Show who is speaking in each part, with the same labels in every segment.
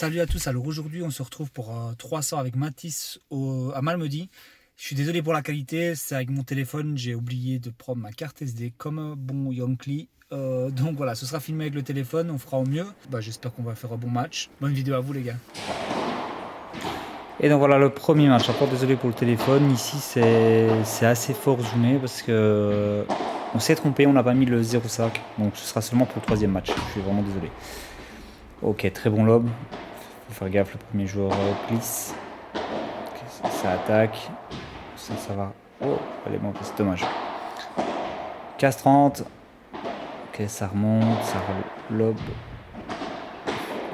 Speaker 1: Salut à tous, alors aujourd'hui on se retrouve pour 300 avec Mathis à Malmedy. Je suis désolé pour la qualité, c'est avec mon téléphone, j'ai oublié de prendre ma carte SD comme un bon Yankee. Donc voilà, ce sera filmé avec le téléphone, on fera au mieux. J'espère qu'on va faire un bon match. Bonne vidéo à vous les gars. Et donc voilà le premier match, encore désolé pour le téléphone, ici c'est assez fort zoomé parce que on s'est trompé, on n'a pas mis le 0,5, donc ce sera seulement pour le troisième match, je suis vraiment désolé. Ok, très bon lob. Faut faire gaffe, le premier joueur glisse. Okay, ça attaque. Ça va. Oh, elle est manquée, c'est dommage. Casse 30. Ok, ça remonte, ça lob.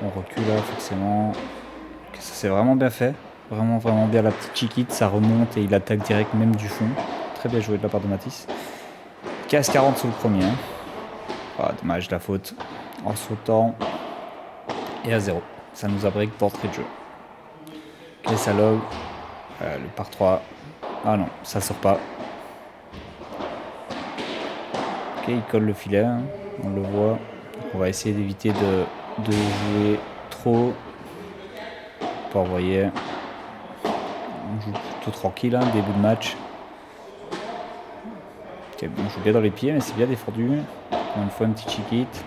Speaker 1: On recule là, forcément. Okay, ça c'est vraiment bien fait. Vraiment, vraiment bien la petite chiquite. Ça remonte et il attaque direct, même du fond. Très bien joué de la part de Mathis. Casse 40 sur le premier. Hein. Ah, dommage, la faute. En sautant. Et à 0. Ça nous a break portrait de jeu. Ok, ça log. Le par 3. Ah non, ça sort pas. Ok, il colle le filet, hein. On le voit. Donc on va essayer d'éviter de jouer trop. Pas envoyer. On joue plutôt tranquille, hein, début de match. Ok, bon, on joue bien dans les pieds, mais c'est bien défendu. Encore une fois, une petite chiquite.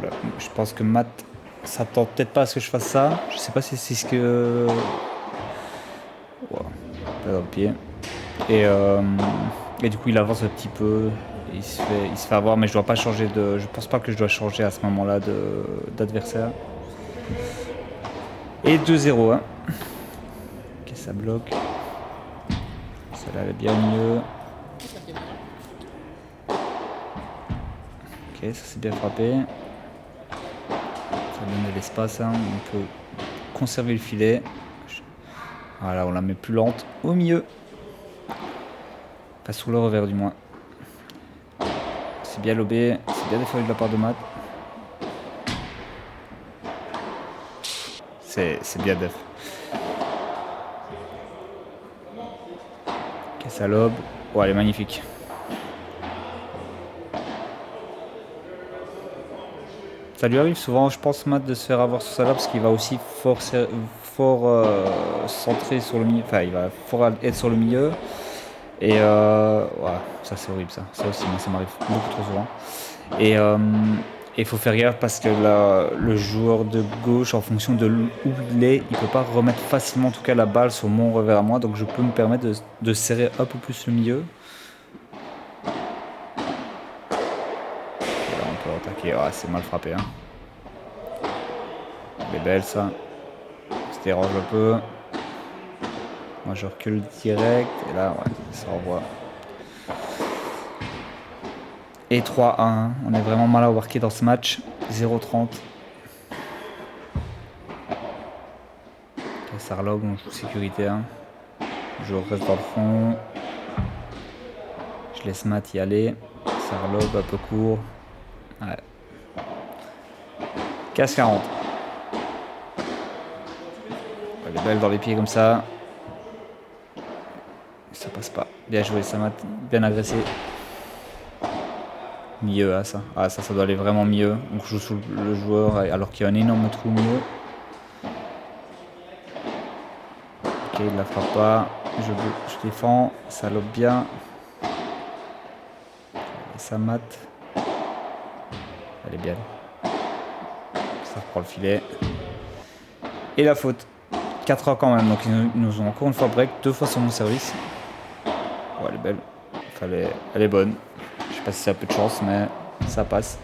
Speaker 1: Là, je pense que Matt s'attend peut-être pas à ce que je fasse ça. Je sais pas si c'est ce que... Wow. Pas dans le pied. Et du coup, il avance un petit peu. Il se fait avoir, mais je dois pas changer de. Je pense pas que je dois changer à ce moment-là d'adversaire. Et 2-0. Hein. Ok, ça bloque. Ça allait bien mieux. Ok, ça s'est bien frappé. Ça donne de l'espace. Hein. On peut conserver le filet. Voilà, on la met plus lente au milieu. Pas sur le revers du moins. C'est bien lobé. C'est bien défendu de la part de Matt. C'est bien def. Ok, ça lobe. Oh, elle est magnifique. Ça lui arrive souvent, je pense, Matt, de se faire avoir sur ça là parce qu'il va aussi fort centrer sur le milieu. Enfin, il va fort être sur le milieu. Et ouais, ça c'est horrible ça. Ça aussi, moi ça m'arrive beaucoup trop souvent. Et il faut faire gaffe parce que le joueur de gauche, en fonction de où il est, il peut pas remettre facilement en tout cas la balle sur mon revers à moi. Donc je peux me permettre de serrer un peu plus le milieu. Et là on peut attaquer. Ah, c'est mal frappé. Hein. Elle est belle ça. Ça dérange un peu. Moi je recule direct. Et là, ouais, ça renvoie. Et 3-1. On est vraiment mal embarqué dans ce match. 0-30. Ça relog, on joue sécurité. Hein. Je reste dans le fond. Je laisse Matt y aller. Ça relog un peu court. Ouais. Casse 40. Elle est belle dans les pieds comme ça. Ça passe pas. Bien joué, ça Matt. Bien agressé. Mieux à ça. Ah, ça doit aller vraiment mieux. Donc je joue sous le joueur alors qu'il y a un énorme trou au milieu. Ok, il la frappe pas. Je défends. Ça lobe bien. Et ça Matt. Elle est bien. Ça reprend le filet. Et la faute. 4 heures quand même. Donc ils nous ont encore une fois break. 2 fois sur mon service. Oh, elle est belle. Elle est bonne. Je sais pas si ça a peu de chance, mais ça passe.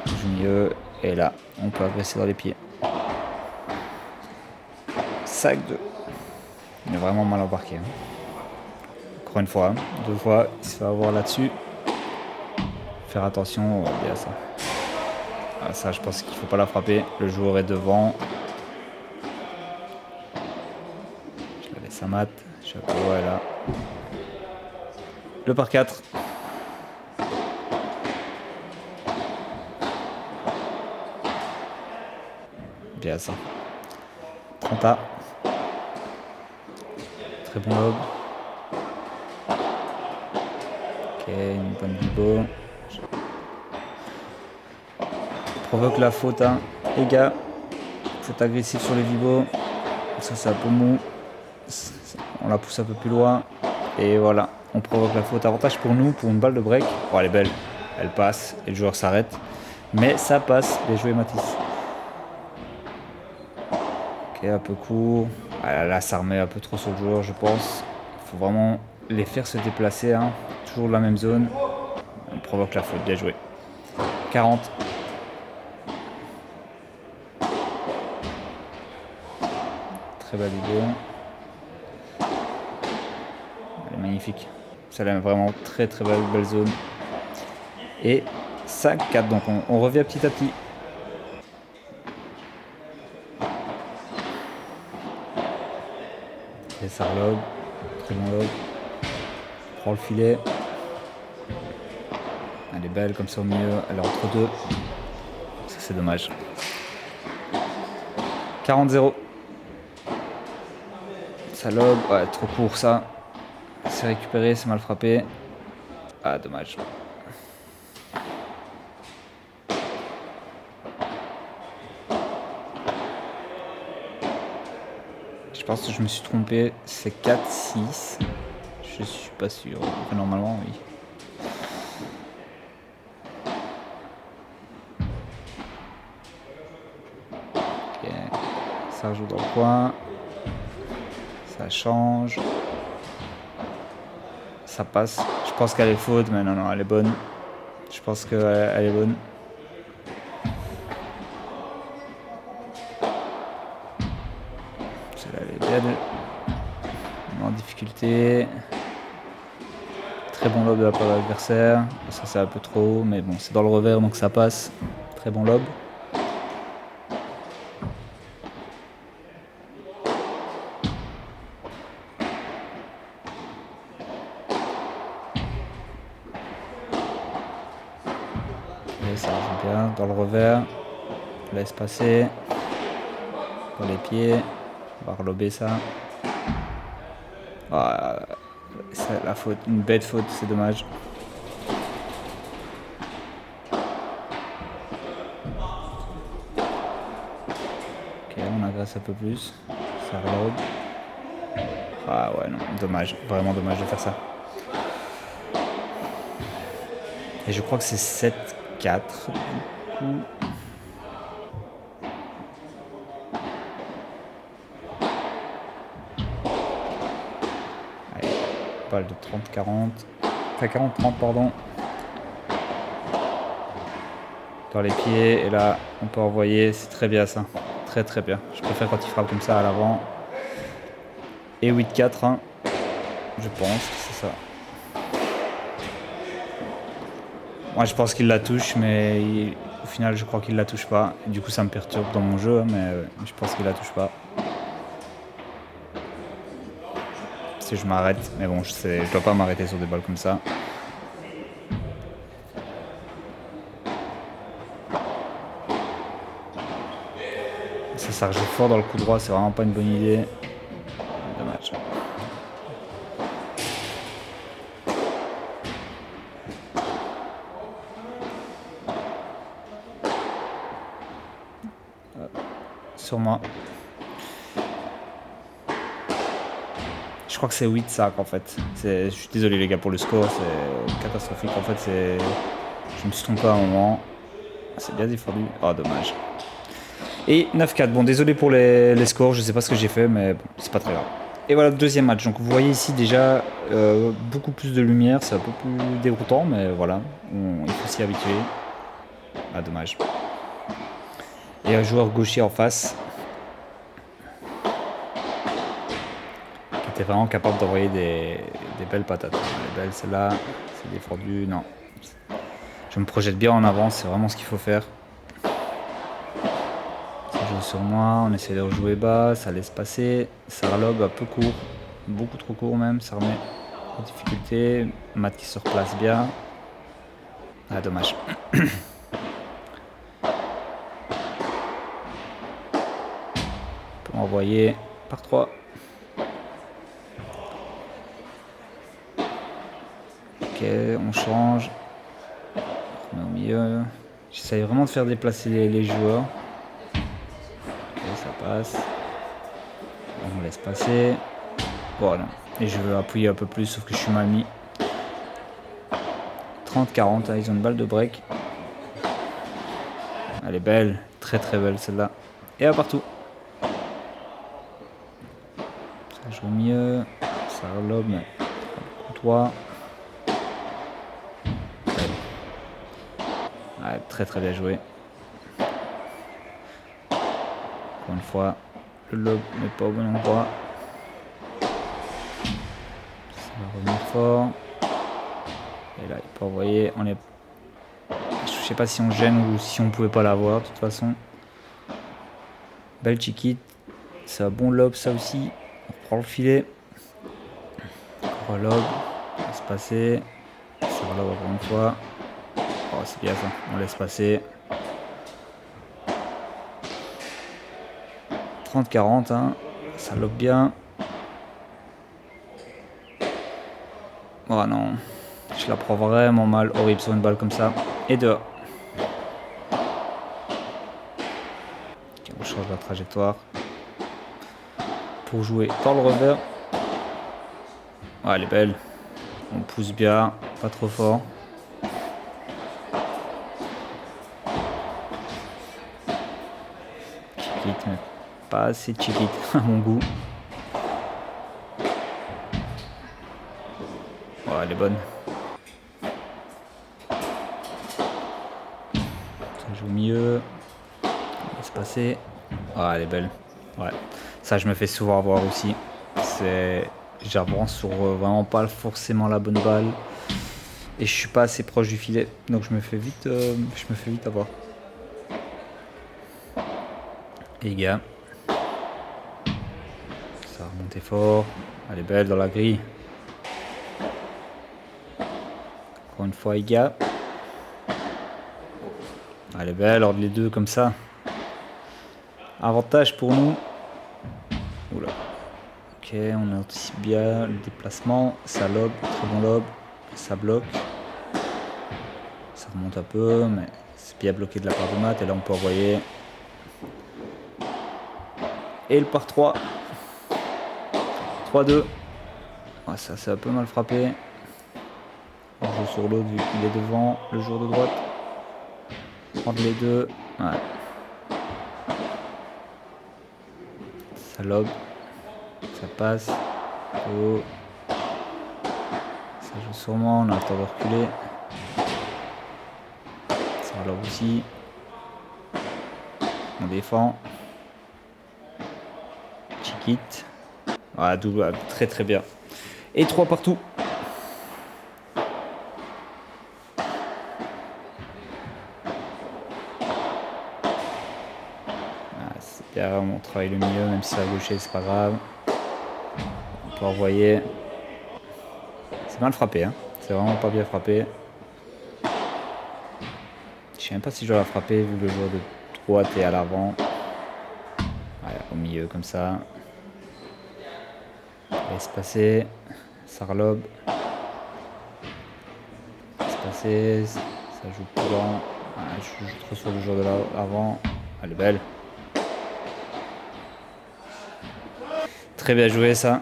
Speaker 1: Je joue mieux. Et là, on peut agresser dans les pieds. Sac 2. Il est vraiment mal embarqué. Hein. Encore une fois. 2 fois. Il se fait avoir là-dessus. Faire attention. Bien ça. Ah, ça, je pense qu'il faut pas la frapper. Le joueur est devant. Je la laisse à Matt. Chapeau, ouais, là. Le par 4. Bien ça. 30A. Très bon lob. Ok, une bonne bibo. Provoque la faute. Hein. Les gars, faut être agressif sur les vibos. Ça c'est un peu mou. On la pousse un peu plus loin. Et voilà, on provoque la faute. Avantage pour nous, pour une balle de break. Oh, elle est belle. Elle passe et le joueur s'arrête. Mais ça passe. Bien joué Mathis. Ok, un peu court. Ah, là, ça remet un peu trop sur le joueur, je pense. Il faut vraiment les faire se déplacer. Hein. Toujours dans la même zone. On provoque la faute. Bien joué. 40. Très belle vidéo. Elle est magnifique. Ça a vraiment très très belle zone. Et 5-4. Donc on revient petit à petit. Et ça reload. Très bon log. Prends le filet. Elle est belle comme ça au milieu. Elle est entre deux. Ça c'est dommage. 40-0. Ça lob. Ouais, trop court ça. C'est récupéré, c'est mal frappé. Ah, dommage. Je pense que je me suis trompé. C'est 4-6. Je suis pas sûr. Enfin, normalement, oui. Ok. Ça joue dans le coin. Ça change. Ça passe. Je pense qu'elle est faute, mais non, elle est bonne. Je pense qu'elle est bonne. Celle-là, elle est belle. En difficulté. Très bon lob de la part de l'adversaire. Ça, c'est un peu trop haut, mais bon, c'est dans le revers, donc ça passe. Très bon lob. Et ça joue bien. Dans le revers. Laisse passer. Pour les pieds. On va relober ça. Ah, c'est la faute, une bête faute, c'est dommage. Ok, on agresse un peu plus. Ça reload. Ah ouais, non, dommage. Vraiment dommage de faire ça. Et je crois que c'est 7-4. Du coup. Allez, balle de 30-40. Enfin 40-30, pardon. Dans les pieds. Et là, on peut envoyer. C'est très bien ça. Très très bien. Je préfère quand il frappe comme ça à l'avant. Et 8-4, hein. Je pense que c'est ça. Moi, je pense qu'il la touche, mais au final, je crois qu'il la touche pas. Et du coup, ça me perturbe dans mon jeu, mais je pense qu'il la touche pas. Si je m'arrête, mais bon, je dois pas m'arrêter sur des balles comme ça. Ça s'arrête fort dans le coup droit, c'est vraiment pas une bonne idée. Dommage. Sur moi. Je crois que c'est 8-5 en fait. Je suis désolé les gars pour le score, c'est catastrophique. En fait, je me suis trompé à un moment. C'est bien défendu. Oh, dommage. Et 9-4. Bon, désolé pour les scores, je sais pas ce que j'ai fait, mais bon, c'est pas très grave. Et voilà, deuxième match. Donc vous voyez ici déjà beaucoup plus de lumière, c'est un peu plus déroutant, mais voilà, il faut s'y habituer. Ah, dommage. Et un joueur gaucher en face qui était vraiment capable d'envoyer des belles patates. Elle est belle celle-là, c'est défendu, non. Je me projette bien en avant, c'est vraiment ce qu'il faut faire. Ça joue sur moi, on essaie de rejouer bas, ça laisse passer, ça relobe un peu court, beaucoup trop court même, ça remet en difficulté. Matt qui se replace bien. Ah, dommage. On peut envoyer par 3. Ok, on change. On met au milieu. J'essaye vraiment de faire déplacer les joueurs. ça passe. On laisse passer. Voilà. Et je veux appuyer un peu plus, sauf que je suis mal mis. 30-40, hein, ils ont une balle de break. Elle est belle, très très belle celle-là. Et à partout. Ça joue mieux. Ça relobe, mais toi. Ouais, très très bien joué. Encore une fois, le lob n'est pas au bon endroit. Ça va revenir fort. Et là, il peut envoyer. On est... Je sais pas si on gêne ou si on pouvait pas l'avoir de toute façon. Belle chiquite. C'est un bon lob ça aussi. On reprend le filet. On relob. On laisse passer. Ça relob encore une fois. Oh, c'est bien ça. On laisse passer. 30-40, hein. Ça lobe bien. Oh non. Je la prends vraiment mal. Horrible sur une balle comme ça. Et dehors. Okay, on change la trajectoire. Pour jouer dans le revers. Ouais, elle est belle. On pousse bien. Pas trop fort. Chiquite, mais pas assez chiquite à mon goût. Ouais, elle est bonne. Ça joue mieux. On laisse passer. Ouais, elle est belle. Ouais. Ça, je me fais souvent avoir aussi. J'avance sur vraiment pas forcément la bonne balle. Et je suis pas assez proche du filet. Donc je me fais vite avoir. Et les gars. Ça a remonté fort. Elle est belle dans la grille. Encore une fois, les gars. Elle est belle, ordre les deux comme ça. Avantage pour nous. Oula. Ok, on anticipe bien le déplacement. Ça lobe, très bon lobe. Ça bloque. Ça remonte un peu, mais c'est bien bloqué de la part de Matt. Et là, on peut envoyer. Et le par 3. 3-2. Ouais, ça, c'est un peu mal frappé. On joue sur l'autre vu qu'il est devant. Le joueur de droite. Prendre les deux. Ouais. Ça lobe. Ça passe. Oh. Ça joue sûrement. On a le temps de reculer. Ça lobe aussi. On défend. Chiquite. Ouais, double. Très très bien. Et 3 partout. C'est bien, on travaille le milieu, même si c'est à gaucher, c'est pas grave. On peut envoyer. C'est mal frappé, hein. C'est vraiment pas bien frappé. Je sais même pas si je dois la frapper vu que le joueur de droite est à l'avant. Voilà, au milieu comme ça. Laisse passer. Ça relobe. Laisse passer. Ça joue plus loin. Voilà, je joue trop sur le joueur de l'avant. Elle est belle. Très bien joué ça.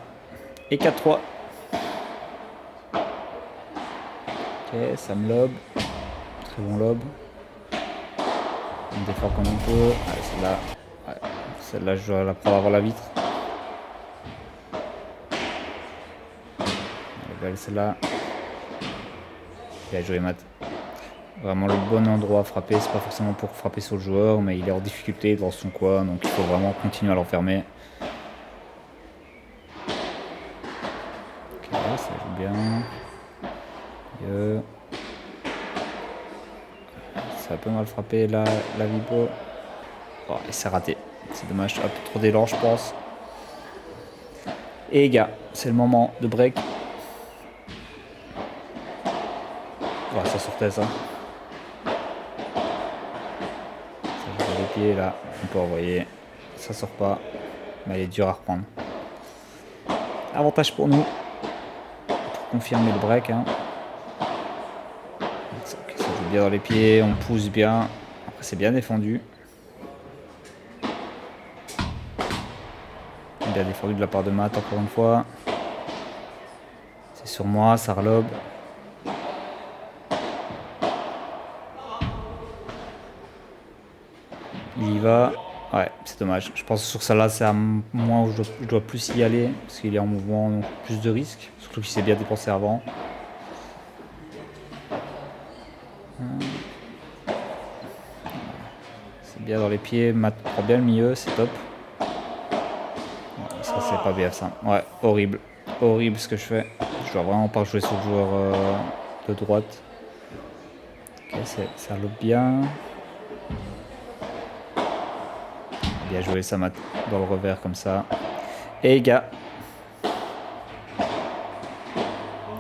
Speaker 1: Et 4-3. Ok, ça me lobe. Très bon lobe. On défend comme on peut. Allez, celle-là. Ouais. Celle-là, je dois la prendre avant la vitre. Elle est belle celle-là. Bien joué, Matt. Vraiment le bon endroit à frapper. C'est pas forcément pour frapper sur le joueur, mais il est en difficulté dans son coin. Donc il faut vraiment continuer à l'enfermer. Ok, ça joue bien. Mieux. Ça a un peu mal frappé la vibro. Oh, et c'est raté. C'est dommage, un peu trop d'élan, je pense. Et les gars, c'est le moment de break. Oh, ça sortait ça. Ça joue les pieds là. On peut envoyer. Ça sort pas. Mais elle est dure à reprendre. Avantage pour nous. Pour confirmer le break. Hein. Ça joue bien dans les pieds. On pousse bien. Après, c'est bien défendu. Bien défendu de la part de Matt encore une fois. C'est sur moi, ça relobe. Il y va. Ouais, c'est dommage. Je pense que sur celle-là, c'est à moi où je dois plus y aller. Parce qu'il est en mouvement, donc plus de risques. Surtout qu'il s'est bien dépensé avant. C'est bien dans les pieds. Matt prend bien le milieu, c'est top. Ça, c'est pas bien ça. Ouais, horrible. Horrible ce que je fais. Je dois vraiment pas jouer sur le joueur de droite. Ok, ça lobe bien. Bien joué, ça m'a dans le revers comme ça. Et les gars.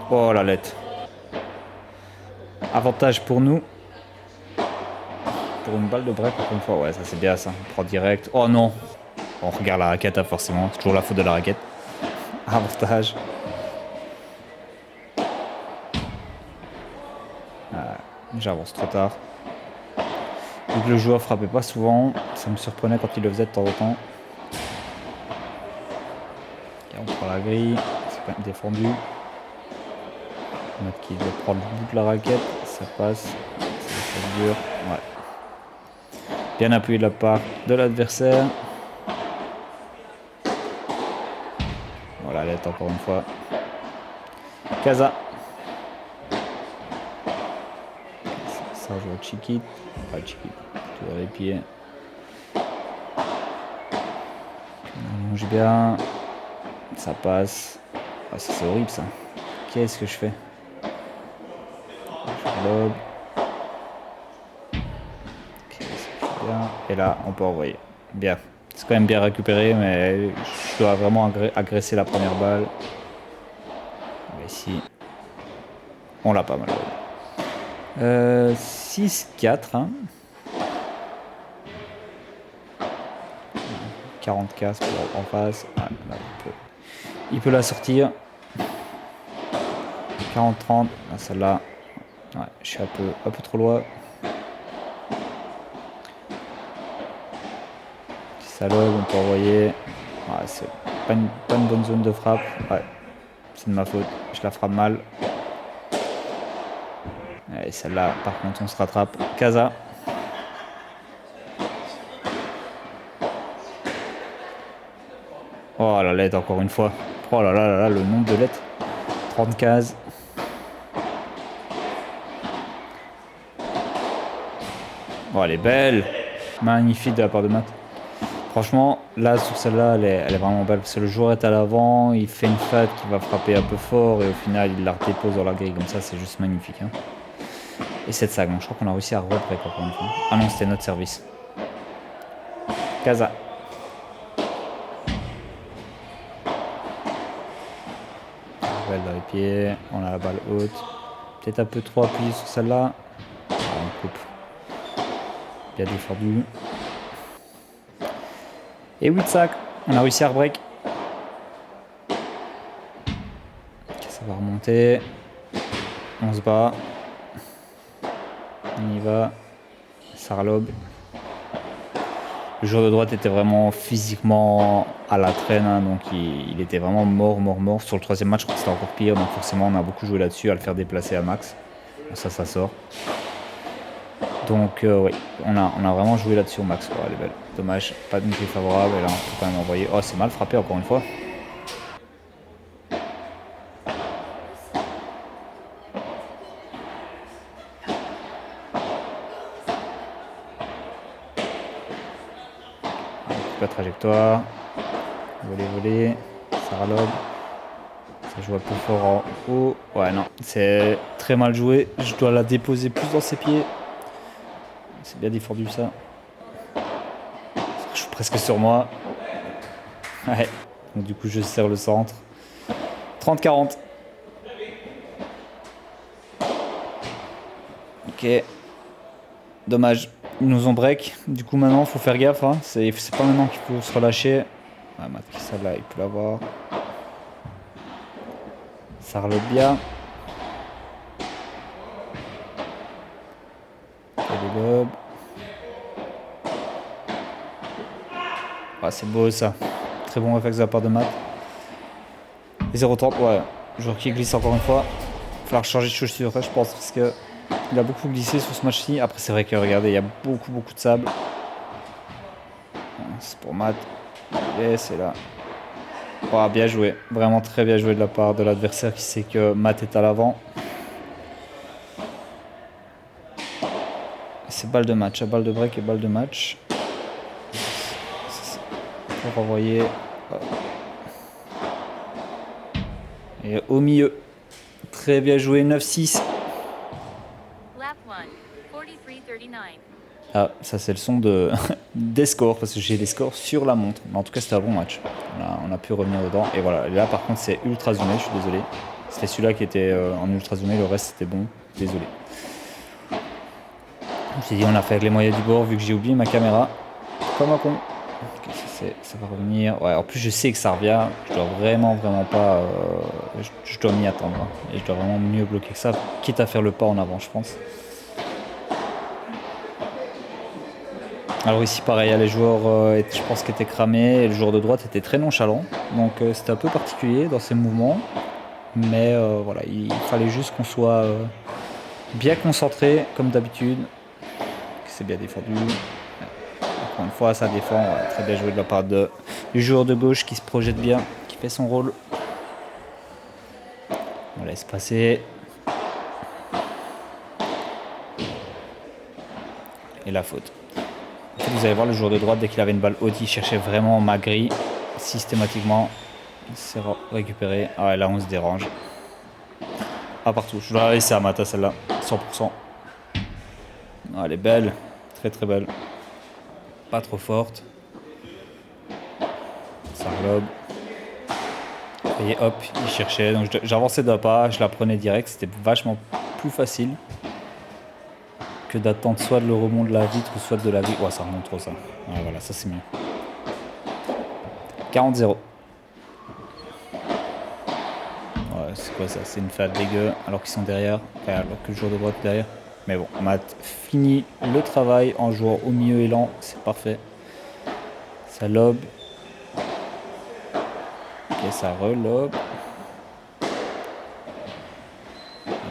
Speaker 1: Oh la lettre. Avantage pour nous. Pour une balle de break, encore une fois. Ouais, ça c'est bien ça. On prend direct. Oh non. On regarde la raquette, hein, forcément. C'est toujours la faute de la raquette. Avantage. J'avance trop tard. Vu que le joueur frappait pas souvent, ça me surprenait quand il le faisait de temps en temps. Et on prend la grille. C'est quand même défendu. Matt qui doit prendre le bout de la raquette. Ça passe. C'est dur. Ouais. Bien appuyé de la part de l'adversaire. Voilà, l'aide encore une fois. Casa. Ça joue au Chiquit. Pas Chiquit. Tout dans les pieds. On longe bien. Ça passe. Ah, ça c'est horrible ça. Qu'est-ce que je fais? Je lobe. Okay, bien. Et là, on peut envoyer. Bien. C'est quand même bien récupéré, mais je dois vraiment agresser la première balle. Mais ici, on l'a pas mal. 6-4. Hein. 40K en face. Ouais, là, il peut la sortir. 40-30. Celle-là, ouais, je suis un peu trop loin. Ça lobe, on peut envoyer. Ouais, c'est pas une bonne zone de frappe. Ouais, c'est de ma faute. Je la frappe mal. Et celle-là, par contre, on se rattrape. Casa. Oh la lettre, encore une fois. Oh là là là là, le nombre de lettres. 30 cases. Oh, elle est belle. Magnifique de la part de Matt. Franchement, là, sur celle-là, elle est vraiment belle. Parce que le joueur est à l'avant, il fait une fade qui va frapper un peu fort. Et au final, il la dépose dans la grille. Comme ça, c'est juste magnifique. Hein. Et cette sac, donc je crois qu'on a réussi à rebreak encore une fois. Ah non, c'était notre service. Casa. Balle dans les pieds. On a la balle haute. Peut-être un peu trop appuyé sur celle-là. Ah, on coupe. Bien défendu. Et 8 sacs. On a réussi à rebreak. Ça va remonter. On se bat. On y va. Ça relobe. Le joueur de droite était vraiment physiquement à la traîne, hein, donc il était vraiment mort. Sur le troisième match, je crois que c'était encore pire, donc forcément on a beaucoup joué là-dessus, à le faire déplacer à max. Bon, ça sort. Donc oui, on a vraiment joué là-dessus au max. Oh, elle est belle. Dommage, pas de grille favorable, et là on peut quand même envoyer. Oh, c'est mal frappé encore une fois. La trajectoire. Voler. Ça relobe. Ça joue un peu fort en haut. Ouais, non, c'est très mal joué. Je dois la déposer plus dans ses pieds. C'est bien défendu ça. Je suis presque sur moi. Ouais. Donc du coup, je serre le centre. 30-40. Ok. Dommage. Ils nous ont break. Du coup, maintenant, faut faire gaffe. Hein. C'est pas maintenant qu'il faut se relâcher. Ah, celle-là, il peut l'avoir. Ça relobe bien. Ah, c'est beau ça. Très bon réflexe de la part de Matt. Et 0,30, ouais. Joueur qui glisse encore une fois. Il va falloir changer de chaussure, je pense, parce que il a beaucoup glissé sur ce match-ci. Après, c'est vrai que, regardez, il y a beaucoup de sable. C'est pour Matt. Et c'est là. Oh, bien joué. Vraiment très bien joué de la part de l'adversaire qui sait que Matt est à l'avant. C'est balle de match, balle de break et balle de match. Pour renvoyer. Et au milieu. Très bien joué, 9-6. Ah, ça c'est le son des scores, parce que j'ai les scores sur la montre. Mais en tout cas, c'était un bon match. On a pu revenir dedans. Et voilà, là par contre, c'est ultra zoomé, je suis désolé. C'était celui-là qui était en ultra zoomé, le reste c'était bon. Désolé. Je me suis dit, on a fait avec les moyens du bord, vu que j'ai oublié ma caméra. Comme un con. Okay, ça va revenir. Ouais, en plus, je sais que ça revient. Je dois vraiment pas. Je dois m'y attendre. Hein. Et je dois vraiment mieux bloquer que ça, quitte à faire le pas en avant, je pense. Alors ici pareil, les joueurs je pense qu'ils étaient cramés et le joueur de droite était très nonchalant. Donc c'était un peu particulier dans ses mouvements. Mais voilà, il fallait juste qu'on soit bien concentré comme d'habitude. C'est bien défendu. Encore une fois, ça défend. Ouais, très bien joué de la part du joueur de gauche qui se projette bien, qui fait son rôle. On laisse passer. Et la faute. Vous allez voir le joueur de droite, dès qu'il avait une balle haute, il cherchait vraiment ma grille systématiquement. Il s'est récupéré. Ah ouais, là on se dérange. Ah, partout. Je dois la laisser à Mata celle-là. 100%. Ah, elle est belle. Très belle. Pas trop forte. Ça relobe. Et hop, il cherchait. Donc j'avançais d'un pas, je la prenais direct. C'était vachement plus facile que d'attendre soit de le remont de la vitre ou soit de la vitre. Ouais, ça remonte trop ça. Ouais, voilà, ça c'est mieux. 40-0. Ouais, c'est quoi ça? C'est une fade dégueu alors qu'ils sont derrière. Enfin, alors que le joueur de droite est derrière. Mais bon, Matt finit le travail en jouant au milieu élan. C'est parfait. Ça lobe. Ok, ça relobe.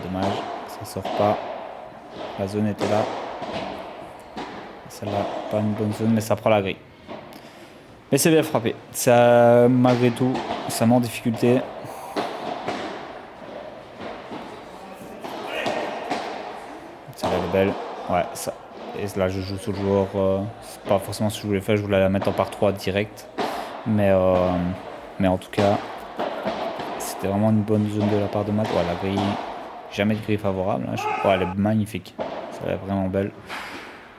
Speaker 1: Dommage, ça sort pas. La zone était là. Celle-là, pas une bonne zone, mais ça prend la grille. Mais c'est bien frappé. Ça, malgré tout, ça met en difficulté. Ça va être belle. Ouais, ça. Et là, je joue sur le joueur. C'est pas forcément ce que je voulais faire. Je voulais la mettre en par 3 direct. Mais en tout cas, c'était vraiment une bonne zone de la part de Matt. Ouais, la grille. Jamais de grille favorable. Hein. Ouais, elle est magnifique. Ça va être vraiment belle.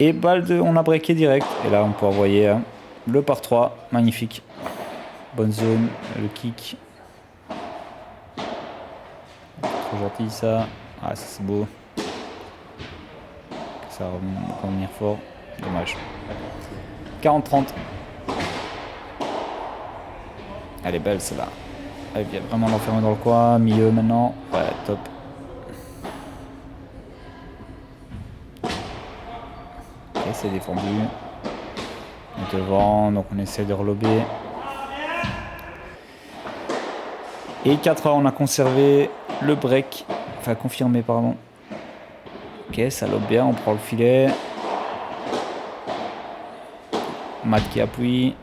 Speaker 1: Et balle de, on a breaké direct. Et là, on peut envoyer hein, le par 3. Magnifique. Bonne zone. Le kick. Trop gentil ça. Ah, ça c'est beau. Ça va revenir fort. Dommage. 40-30. Elle est belle celle-là. Elle vient vraiment l'enfermer dans le coin. Milieu maintenant. Ouais, top. Ok, c'est défendu. Devant, donc on essaie de relober. Et 4 heures, on a conservé le break. Enfin, confirmé, pardon. Ok, ça lobe bien, on prend le filet. Matt qui appuie.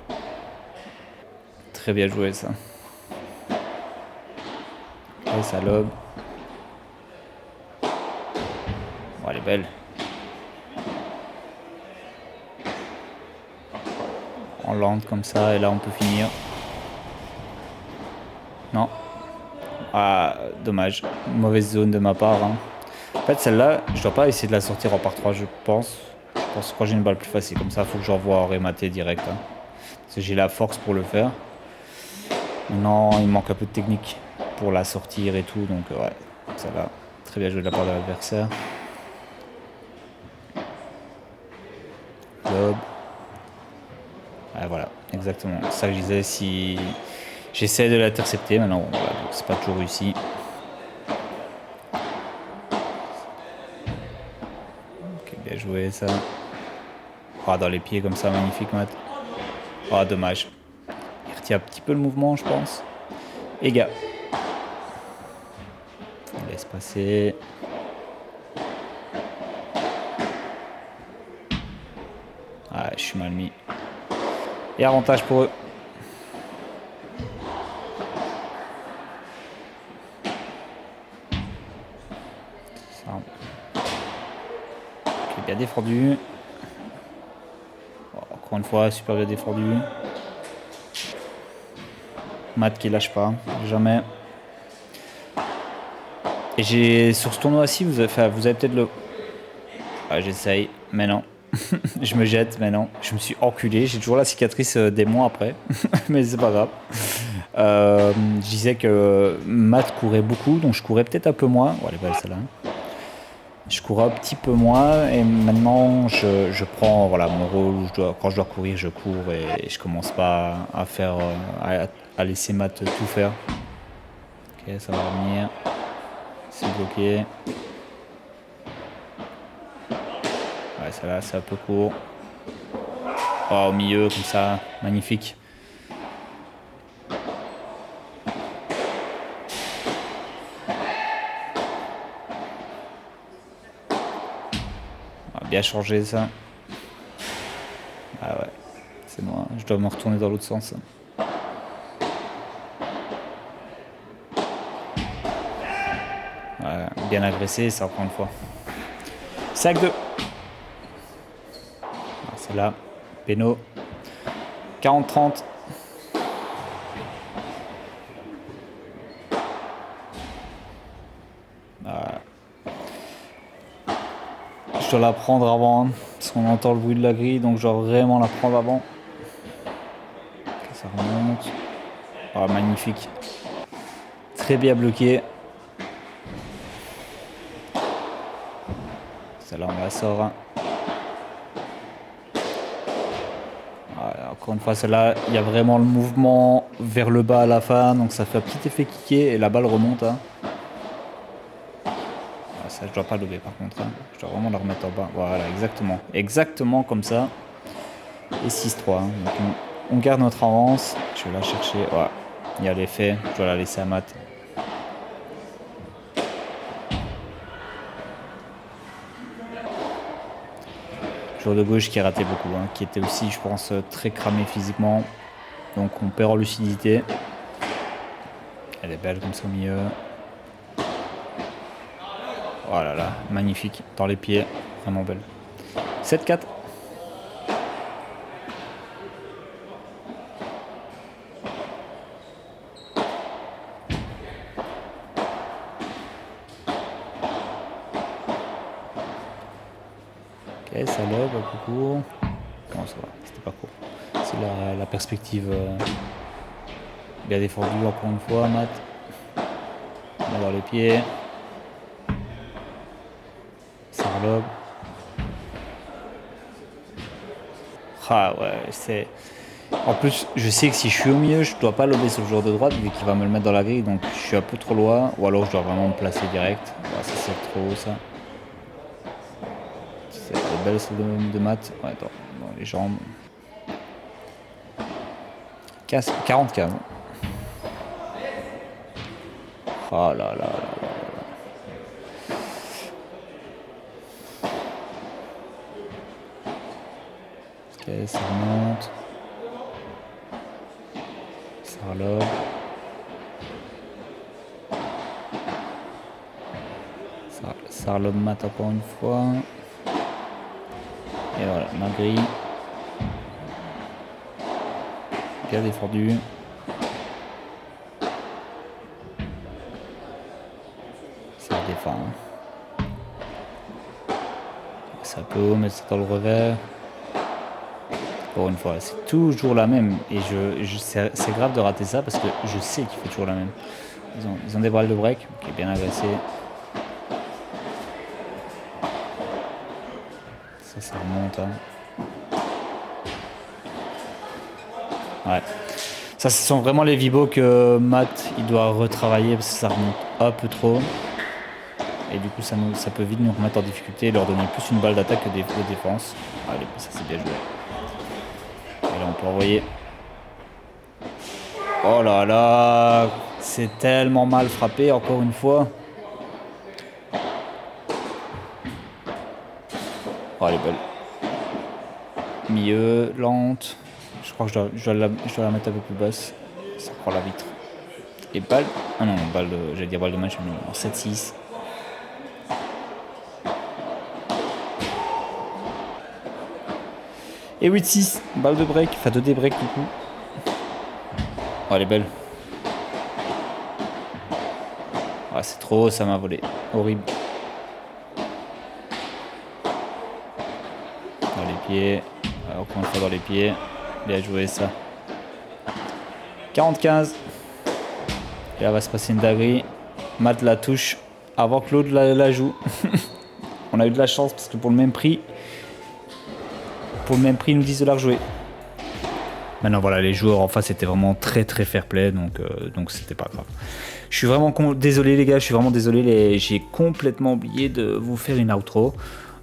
Speaker 1: Très bien joué ça. Et ça lobe. Oh, elle est belle. On lente comme ça et là on peut finir. Non. Ah, dommage. Mauvaise zone de ma part. Hein. En fait, celle-là, je dois pas essayer de la sortir en par 3, je pense. Je pense que j'ai une balle plus facile. Comme ça, il faut que j'envoie en rématé direct. Hein. Parce que j'ai la force pour le faire. Non, il manque un peu de technique pour la sortir et tout. Donc, ouais, ça va. Très bien joué de la part de l'adversaire. Lob. Ah, voilà, exactement. C'est ça que je disais. Si j'essaie de l'intercepter, maintenant, bon, voilà, c'est pas toujours réussi. Ok, bien joué ça. Ah, dans les pieds comme ça, magnifique, Matt. Ah, dommage. ralentit un petit peu le mouvement, je pense. Et gars. On laisse passer. Ah, je suis mal mis. Et avantage pour eux. Ça. Ok, bien défendu. Encore une fois, super bien défendu. Matt qui lâche pas, jamais. Et j'ai sur ce tournoi-ci, vous avez peut-être le... Ah, j'essaye, mais non. Je me jette, mais non. Je me suis enculé. J'ai toujours la cicatrice des mois après, mais c'est pas grave. Je disais que Matt courait beaucoup, donc je courais peut-être un peu moins. Oh, elle est belle celle-là. Je courais un petit peu moins et maintenant je prends voilà, mon rôle. Quand je dois courir, je cours et je commence pas à faire à laisser Matt tout faire. Ok, ça va revenir. C'est bloqué. Ouais, ça va, c'est un peu court. Oh, au milieu, comme ça, magnifique. On va bien changer ça. Ah ouais, c'est moi, je dois me retourner dans l'autre sens. Ouais, bien agressé, ça encore une fois. Sac 2. C'est là, péno. 40-30. Je dois la prendre avant, hein, parce qu'on entend le bruit de la grille, donc je dois vraiment la prendre avant. Ça remonte. Oh, magnifique. Très bien bloqué. Celle-là, on la sort. Hein. Voilà, encore une fois, celle-là, il y a vraiment le mouvement vers le bas à la fin, donc ça fait un petit effet kické et la balle remonte. Hein. Ça, je dois pas lever par contre. Hein. Je dois vraiment la remettre en bas. Voilà, exactement. Exactement comme ça. Et 6-3. Hein. Donc on garde notre avance. Je vais la chercher. Ouais. Il y a l'effet. Je dois la laisser à Matt. Joueur de gauche qui a raté beaucoup. Hein, qui était aussi, je pense, très cramé physiquement. Donc on perd en lucidité. Elle est belle comme ça au milieu. Oh là là, magnifique. Dans les pieds. Vraiment belle. 7-4. Ok, ça lève un peu court. Non, ça va, c'était pas court. C'est la perspective bien défendue encore une fois, Matt. On va dans les pieds. Ça relobe. Ah ouais, c'est... En plus, je sais que si je suis au milieu, je dois pas lober sur le joueur de droite vu qu'il va me le mettre dans la grille, donc je suis un peu trop loin, ou alors je dois vraiment me placer direct. Ouais, ça c'est trop haut ça. C'est belle celle de Matt. Ouais, attends, dans les jambes. 40K. Oh là là là là. Ok, ça remonte. Ça relobe. Ça relobe Matt encore une fois. Et voilà, ma grille. Bien défendu. Ça défend. Hein. Ça peut mettre ça dans le revers. Pour une fois, c'est toujours la même. Et c'est grave de rater ça parce que je sais qu'il fait toujours la même. Ils ont des balles de break, qui est bien agressé. Ça remonte. Hein. Ouais. Ça, ce sont vraiment les vibos que Matt il doit retravailler parce que ça remonte un peu trop. Et du coup, ça peut vite nous remettre en difficulté et leur donner plus une balle d'attaque que de défense. Allez, ça c'est bien joué. Et là, on peut envoyer. Oh là là, c'est tellement mal frappé encore une fois. Oh, elle est belle. Milieu, lente. Je crois que je dois la mettre un peu plus basse. Ça prend la vitre. Et balle. Ah non, balle de. J'allais dire balle de match, mais non. 7-6. Et 8-6. Balle de break. Enfin, de débreak du coup. Oh, elle est belle. Ah, c'est trop, ça m'a volé. Horrible. Dans les pieds. Encore une fois dans les pieds. Bien joué ça. 40-15. Et là va se passer une dinguerie. Matt la touche avant que l'autre la joue. On a eu de la chance parce que pour le même prix, ils nous disent de la rejouer. Maintenant voilà, les joueurs en face étaient vraiment très très fair play, donc c'était pas grave. Je suis vraiment désolé les gars, je suis vraiment désolé, j'ai complètement oublié de vous faire une outro.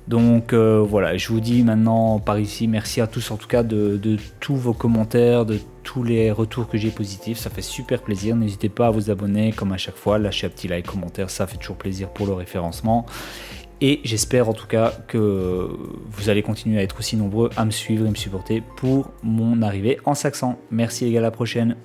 Speaker 1: Donc voilà, je vous dis maintenant par ici, merci à tous en tout cas de tous vos commentaires, de tous les retours que j'ai positifs, ça fait super plaisir. N'hésitez pas à vous abonner comme à chaque fois, lâchez un petit like, commentaire, ça fait toujours plaisir pour le référencement. Et j'espère en tout cas que vous allez continuer à être aussi nombreux à me suivre et me supporter pour mon arrivée en Saxon. Merci les gars, à la prochaine.